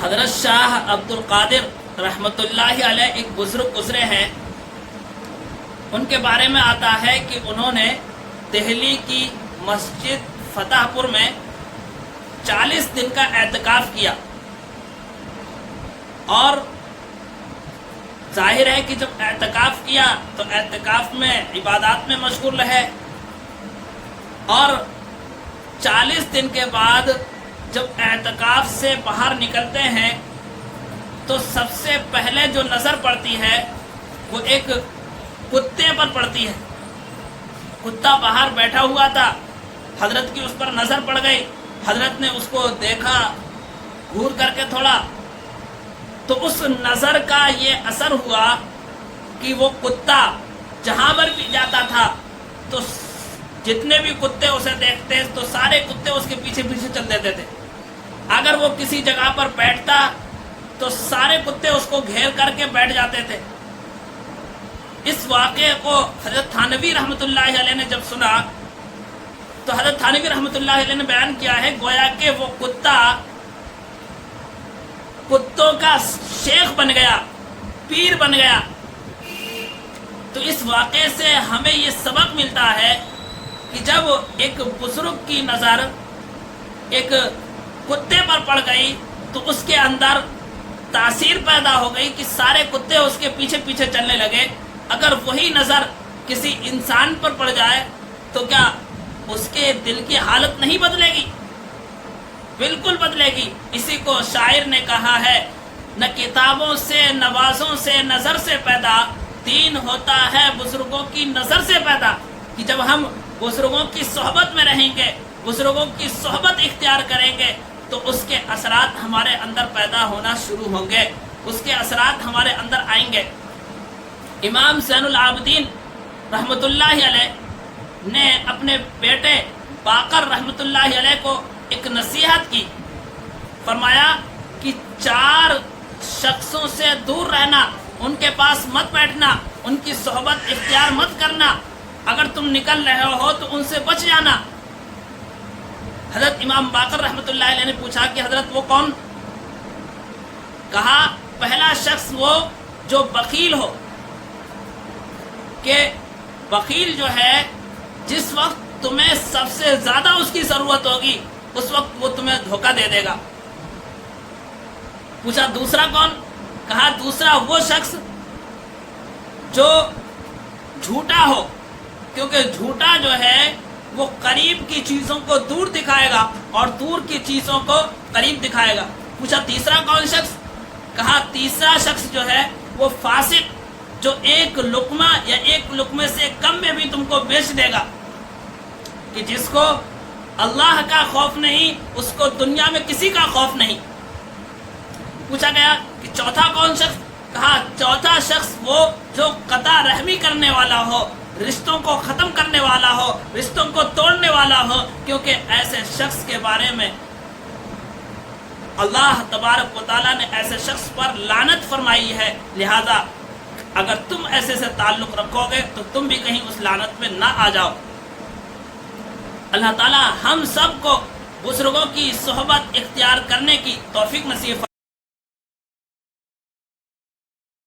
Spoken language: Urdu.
حضرت شاہ عبد القادر رحمۃ اللہ علیہ ایک بزرگ گزرے ہیں، ان کے بارے میں آتا ہے کہ انہوں نے دہلی کی مسجد فتح پور میں 40 دن کا اعتکاف کیا، اور ظاہر ہے کہ جب اعتکاف کیا تو اعتکاف میں عبادات میں مشغول رہے، اور 40 دن کے بعد جب اعتکاف سے باہر نکلتے ہیں تو سب سے پہلے جو نظر پڑتی ہے وہ ایک کتے پر پڑتی ہے۔ کتا باہر بیٹھا ہوا تھا، حضرت کی اس پر نظر پڑ گئی، حضرت نے اس کو دیکھا گھور کر کے تھوڑا، تو اس نظر کا یہ اثر ہوا کہ وہ کتا جہاں پر بھی جاتا تھا تو جتنے بھی کتے اسے دیکھتے تو سارے کتے اس کے پیچھے پیچھے چل دیتے تھے، اگر وہ کسی جگہ پر بیٹھتا تو سارے کتے اس کو گھیر کر کے بیٹھ جاتے تھے۔ اس واقعے کو حضرت تھانوی رحمۃ اللہ علیہ نے جب سنا تو حضرت تھانوی رحمۃ اللہ علیہ نے بیان کیا ہے، گویا کہ وہ کتا کتوں کا شیخ بن گیا، پیر بن گیا۔ تو اس واقعے سے ہمیں یہ سبق ملتا ہے کہ جب ایک بزرگ کی نظر ایک کتے پر پڑ گئی تو اس کے اندر تاثیر پیدا ہو گئی کہ سارے کتے اس کے پیچھے پیچھے چلنے لگے۔ اگر وہی نظر کسی انسان پر پڑ جائے تو کیا اس کے دل کی حالت نہیں بدلے گی؟ بالکل بدلے گی۔ اسی کو شاعر نے کہا ہے، نہ کتابوں سے نوازوں سے نظر سے پیدا، دین ہوتا ہے بزرگوں کی نظر سے پیدا۔ کہ جب ہم بزرگوں کی صحبت میں رہیں گے، بزرگوں کی صحبت اختیار کریں گے تو اس کے اثرات ہمارے اندر پیدا ہونا شروع ہوں گے، اس کے اثرات ہمارے اندر آئیں گے۔ امام زین العابدین رحمۃ اللہ علیہ نے اپنے بیٹے باقر رحمۃ اللہ علیہ کو ایک نصیحت کی، فرمایا کہ 4 شخصوں سے دور رہنا، ان کے پاس مت بیٹھنا، ان کی صحبت اختیار مت کرنا، اگر تم نکل رہے ہو تو ان سے بچ جانا۔ حضرت امام باقر رحمۃ اللہ علیہ نے پوچھا کہ حضرت وہ کون؟ کہا پہلا شخص وہ جو بخیل ہو، کہ بخیل جو ہے جس وقت تمہیں سب سے زیادہ اس کی ضرورت ہوگی اس وقت وہ تمہیں دھوکہ دے دے گا۔ پوچھا دوسرا کون؟ کہا دوسرا وہ شخص جو جھوٹا ہو، کیونکہ جھوٹا جو ہے وہ قریب کی چیزوں کو دور دکھائے گا اور دور کی چیزوں کو قریب دکھائے گا۔ پوچھا تیسرا کون شخص؟ کہا تیسرا شخص جو ہے وہ فاسق، جو ایک لقمہ یا ایک لقمے سے کم میں بھی تم کو بیچ دے گا، کہ جس کو اللہ کا خوف نہیں اس کو دنیا میں کسی کا خوف نہیں۔ پوچھا گیا کہ چوتھا کون شخص؟ کہا چوتھا شخص وہ جو قطع رحمی کرنے والا ہو، رشتوں کو ختم کرنے والا ہو، رشتوں کو توڑنے والا ہو، کیونکہ ایسے شخص کے بارے میں اللہ تبارک و تعالیٰ نے ایسے شخص پر لعنت فرمائی ہے، لہذا اگر تم ایسے سے تعلق رکھو گے تو تم بھی کہیں اس لعنت میں نہ آ جاؤ۔ اللہ تعالیٰ ہم سب کو بزرگوں کی صحبت اختیار کرنے کی توفیق نصیب